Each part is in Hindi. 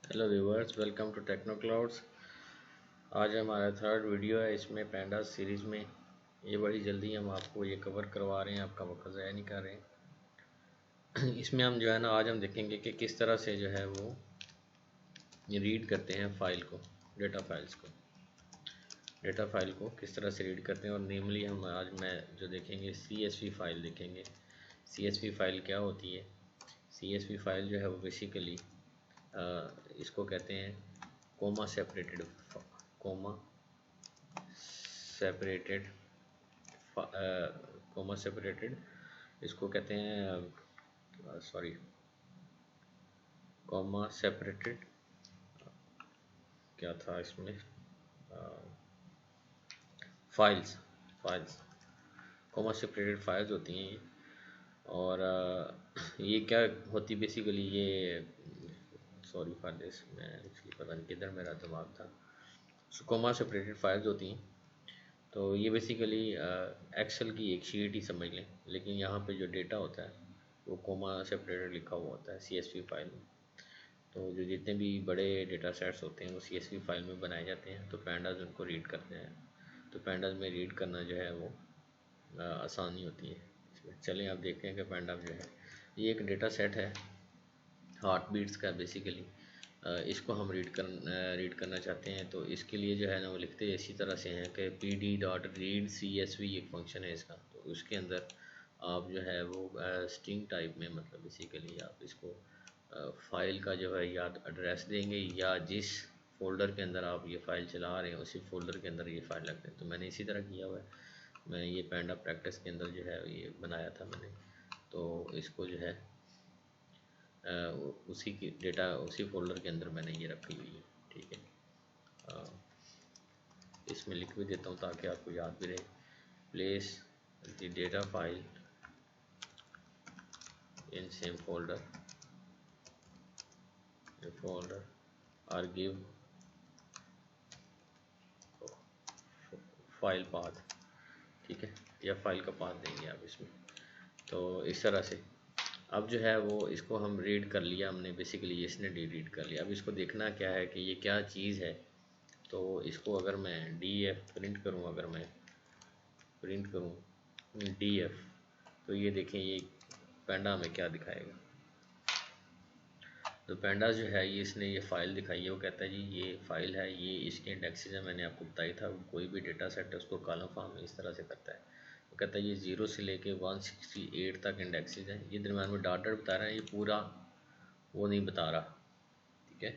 Hello viewers, welcome to techno clouds. आज हमारा थर्ड वीडियो है इसमें पैंडास सीरीज़ में। ये बड़ी जल्दी हम आपको ये कवर करवा रहे हैं, आपका वक्त ज़ाया नहीं कर रहे हैं। इसमें हम जो है ना आज हम देखेंगे कि किस तरह से जो है वो रीड करते हैं फाइल को, डेटा फाइल को किस तरह से रीड करते हैं। और नेमली हम आज मैं जो देखेंगे CSV फाइल देखेंगे। CSV फाइल क्या होती है? CSV फाइल जो है वो बेसिकली इसको कहते हैं comma comma separated comma separated इसको कहते हैं कोमा सेपरेटेड क्या था इसमें, files files comma separated files होती हैं ये। और ये क्या होती बेसिकली, ये सॉरी फॉर दिस, मैं एक्चुअली पता नहीं किधर मेरा दिमाग था। कोमा सेपरेटेड फाइल्स होती हैं। तो ये बेसिकली एक्सेल की एक शीट ही समझ लें, लेकिन यहाँ पे जो डेटा होता है वो कोमा सेपरेटेड लिखा हुआ होता है CSV फाइल में। तो जो जितने भी बड़े डेटा सेट्स होते हैं वो CSV फाइल में बनाए जाते हैं। तो पैंडाज उनको रीड करते हैं। तो पैंडाज में रीड करना जो है वो आसानी होती है इसमें। चलें आप देखते हैं कि पैंडाज जो है ये एक डेटा सेट है हार्ट बीट्स का बेसिकली। इसको हम रीड करना चाहते हैं। तो इसके लिए जो है ना वो लिखते हैं इसी तरह से हैं कि pd.read CSV एक फंक्शन है इसका। तो उसके अंदर आप जो है वो स्ट्रिंग टाइप में, मतलब बेसिकली आप इसको फाइल का जो है या एड्रेस देंगे या जिस फोल्डर के अंदर आप ये फ़ाइल चला रहे हैं उसी फोल्डर के अंदर ये फ़ाइल रख दें। तो मैंने इसी तरह किया हुआ है। मैं ये पैंडा प्रैक्टिस के अंदर जो है ये बनाया था मैंने। तो इसको जो है उसी की डेटा उसी फोल्डर के अंदर मैंने ये रखी हुई है। ठीक है, इसमें लिख भी देता हूँ ताकि आपको याद भी रहे। Place the data file in same folder और गिव फाइल पाथ। ठीक है, या फाइल का पाथ देंगे आप इसमें। तो इस तरह से अब जो है वो इसको हम रीड कर लिया हमने, बेसिकली इसने रीड कर लिया। अब इसको देखना क्या है कि ये क्या चीज़ है। तो इसको अगर मैं DF प्रिंट करूँ, अगर मैं प्रिंट करूँ DF, तो ये देखें ये पैंडा में क्या दिखाएगा। तो पैंडास जो है ये इसने ये फ़ाइल दिखाई है। वो कहता है जी ये फ़ाइल है, ये इसके इंडेक्सेस है। मैंने आपको बताया था कोई भी डेटा सेट है उसको कॉलम फॉर्म में इस तरह से करता है। वो कहता है ये 0 से लेके 168 तक इंडेक्सेस हैं। ये दरम्यान में डॉट डॉट बता रहा है, ये पूरा वो नहीं बता रहा। ठीक है,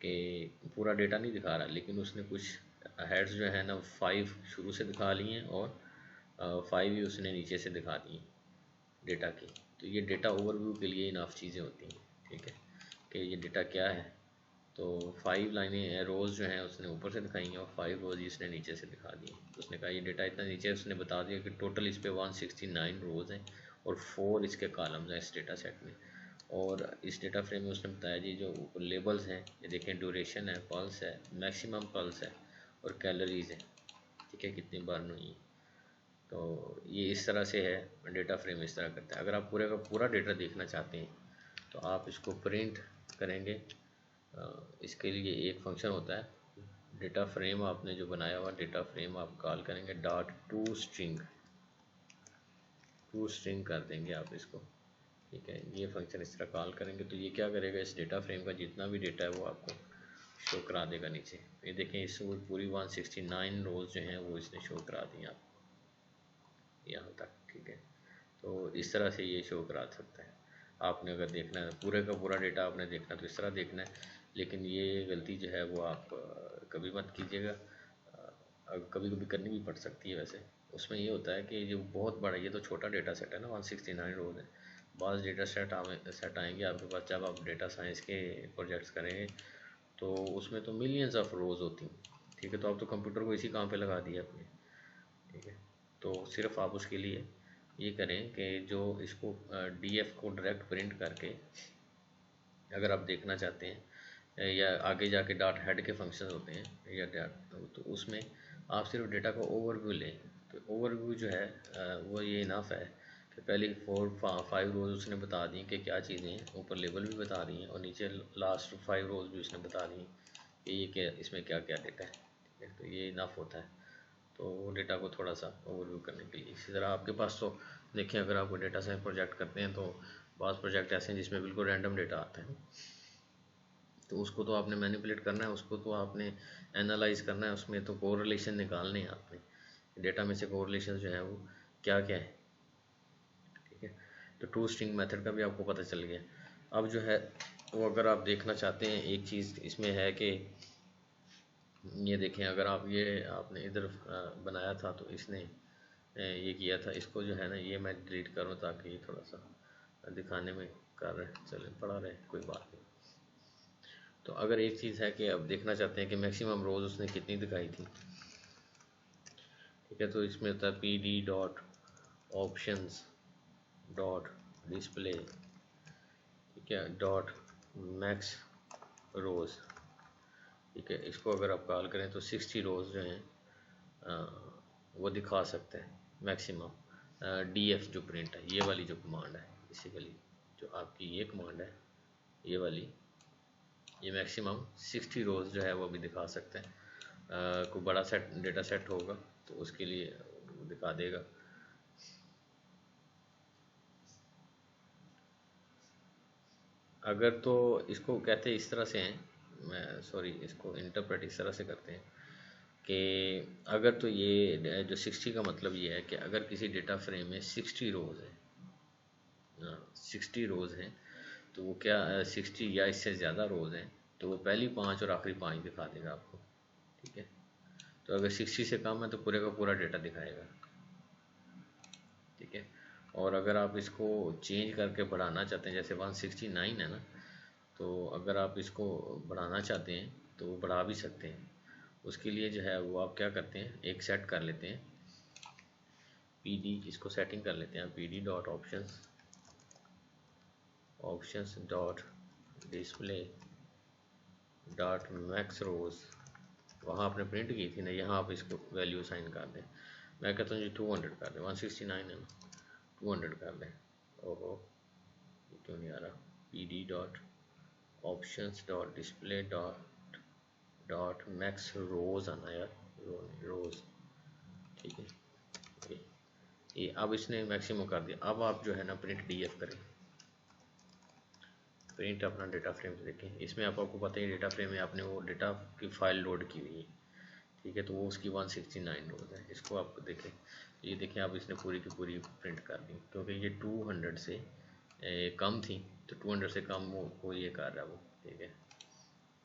कि पूरा डेटा नहीं दिखा रहा, लेकिन उसने कुछ हेड्स जो है ना 5 शुरू से दिखा लिए हैं और 5 ही उसने नीचे से दिखा दी डेटा की। तो ये डेटा ओवरव्यू के लिए इनाफ चीज़ें होती हैं। ठीक है, कि ये डेटा क्या है। तो 5 लाइनें रोज़ जो हैं उसने ऊपर से दिखाई हैं और 5 रोज़ इसने नीचे से दिखा दी। तो उसने कहा ये डेटा इतना नीचे, उसने बता दिया कि टोटल इस पे 169 रोज़ हैं और 4 इसके कॉलम्स हैं इस डेटा सेट में। और इस डेटा फ्रेम में उसने बताया जी जो लेबल्स हैं, ये देखें ड्यूरेशन है, पल्स है, मैक्सिमम पल्स है और कैलोरीज है। ठीक है, कितनी बर्न हुई। तो ये इस तरह से है डेटा फ्रेम, इस तरह करता है। अगर आप पूरे का पूरा डेटा देखना चाहते हैं तो आप इसको प्रिंट करेंगे। इसके लिए एक फंक्शन होता है डेटा फ्रेम, आपने जो बनाया हुआ डेटा फ्रेम आप कॉल करेंगे टू स्ट्रिंग कर देंगे आप इसको। ठीक है, ये फंक्शन इस तरह कॉल करेंगे तो ये क्या करेगा, इस डेटा फ्रेम का जितना भी डेटा है वो आपको शो करा देगा नीचे। ये देखें इस पूरी 169 रोज़ जो हैं वो इसने शो करा दी आपको यहाँ तक। ठीक है, तो इस तरह से ये शो करा सकता है। आपने अगर देखना है पूरे का पूरा डेटा आपने देखना है तो इस तरह देखना है। लेकिन ये गलती जो है वो आप कभी मत कीजिएगा। कभी कभी करनी भी पड़ सकती है। वैसे उसमें ये होता है कि जो बहुत बड़ा, ये तो छोटा डेटा सेट है ना, 169 रोज़ है। बाज़ डेटा सेट आएंगे आपके पास जब आप डेटा साइंस के प्रोजेक्ट्स करेंगे, तो उसमें तो मिलियंस ऑफ रोज़ होती हैं। ठीक है, तो आप तो कंप्यूटर को इसी काम पे लगा दिया अपने। ठीक है, तो सिर्फ आप उसके लिए ये करें कि जो इसको DF को डायरेक्ट प्रिंट करके अगर आप देखना चाहते हैं, या आगे जाके डॉट हेड के फंक्शन होते हैं या तो उसमें आप सिर्फ डेटा का ओवरव्यू लें। तो ओवरव्यू जो है वो ये इनफ है तो पहली 5 रोज उसने बता दी कि क्या चीज़ें हैं, ऊपर लेबल भी बता रही हैं और नीचे लास्ट 5 रोज भी उसने बता दी कि ये क्या, इसमें क्या क्या डेटा है। ठीक है, तो ये इनफ होता है तो डेटा को थोड़ा सा ओवरव्यू करने के लिए। इसी तरह आपके पास तो देखिए, अगर आप डेटा साइंस प्रोजेक्ट करते हैं तो बाज़ प्रोजेक्ट ऐसे हैं जिसमें बिल्कुल रैंडम डेटा आता है, तो उसको तो आपने मैनिपुलेट करना है, उसको तो आपने एनालाइज करना है, उसमें तो कोरिलेशन निकालने हैं आपने, डेटा में से कोरिलेशन जो है वो क्या क्या है। ठीक है, तो टू स्ट्रिंग मेथड का भी आपको पता चल गया। अब जो है वो अगर आप देखना चाहते हैं, एक चीज़ इसमें है कि ये देखें, अगर आप ये आपने इधर बनाया था तो इसने ये किया था, इसको जो है ना ये मैं डिलीट करूँ ताकि ये थोड़ा सा दिखाने में कर रहे, चले पढ़ा रहे, कोई बात नहीं। तो अगर एक चीज़ है कि अब देखना चाहते हैं कि मैक्सिमम रोज उसने कितनी दिखाई थी। ठीक है, तो इसमें होता है P D dot options dot display, ठीक है, डॉट मैक्स रोज। ठीक है, इसको अगर आप कॉल करें तो 60 रोज जो हैं वो दिखा सकते हैं मैक्सिमम। डी एफ जो प्रिंट है, ये वाली जो कमांड है, बेसिकली जो आपकी ये कमांड है, ये वाली, ये मैक्सिमम 60 रोज जो है वो भी दिखा सकते हैं। कोई बड़ा सेट डेटा सेट होगा तो उसके लिए दिखा देगा। अगर तो इसको कहते हैं इस तरह से हैं, मैं सॉरी इसको इंटरप्रेट इस तरह से करते हैं कि अगर तो ये जो 60 का मतलब ये है कि अगर किसी डेटा फ्रेम में 60 रोज है, 60 रोज हैं, तो वो क्या 60 या इससे ज़्यादा रोज हैं तो वो पहली 5 और आखिरी 5 दिखा देगा आपको। ठीक है, तो अगर 60 से कम है तो पूरे का पूरा डेटा दिखाएगा। ठीक है, और अगर आप इसको चेंज करके बढ़ाना चाहते हैं, जैसे 169 है ना, तो अगर आप इसको बढ़ाना चाहते हैं तो वो बढ़ा भी सकते हैं। उसके लिए जो है वो आप क्या करते हैं, एक सेट कर लेते हैं पी डी, इसको सेटिंग कर लेते हैं P D dot options dot display dot max rows, वहाँ आपने प्रिंट की थी ना, यहाँ आप इसको वैल्यू साइन कर दें। मैं कहता हूँ जी 200 कर दें, 169 है ना, 200 कर दें। ओहो, ये क्यों नहीं आ रहा, P D dot options dot display dot dot max rows आना यार, रोज। ठीक है, ये अब इसने मैक्सिमम कर दिया। अब आप जो है ना प्रिंट डी एफ करें, प्रिंट अपना डेटा फ्रेम देखें, इसमें आपको पता है डेटा फ्रेम में आपने वो डेटा की फाइल लोड की हुई है। ठीक है, तो वो उसकी 169 रोज है। इसको आप देखें, ये देखें आप, इसने पूरी की पूरी प्रिंट कर दी क्योंकि ये 200 से कम थी, तो 200 से कम वो ये कर रहा है वो। ठीक है,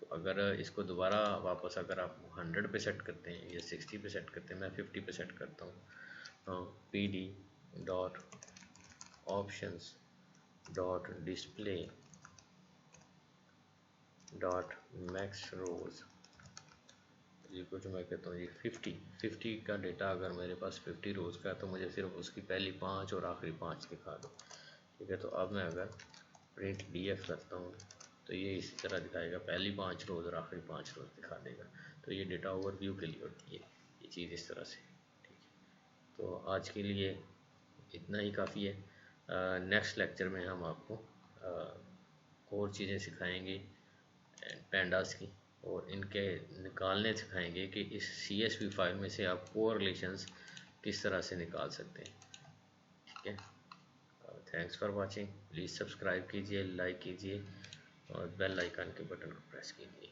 तो अगर इसको दोबारा वापस अगर आप 100 पे सेट करते हैं या 60 पे सेट करते हैं, मैं 50 पे सेट करता हूँ, P D dot options dot display dot max rows, जी कुछ मैं कहता हूँ जी 50 का डेटा, अगर मेरे पास 50 रोज़ का है तो मुझे सिर्फ उसकी पहली 5 और आखिरी 5 दिखा दो। ठीक है, तो अब मैं अगर प्रिंट डी एफ करता हूँ तो ये इसी तरह दिखाएगा, पहली 5 रोज़ और आखिरी 5 रोज़ दिखा देगा। तो ये डेटा ओवरव्यू के लिए होती है ये चीज़ इस तरह से। ठीक है, तो आज के लिए इतना ही काफ़ी है। नेक्स्ट लेक्चर में हम आपको और चीज़ें सिखाएंगे पैंडास की, और इनके निकालने सिखाएंगे कि इस CSV फाइल में से आप कोरिलेशंस किस तरह से निकाल सकते हैं। ठीक है, thanks for watching, please subscribe कीजिए, लाइक कीजिए और बेल आइकन के बटन को प्रेस कीजिए।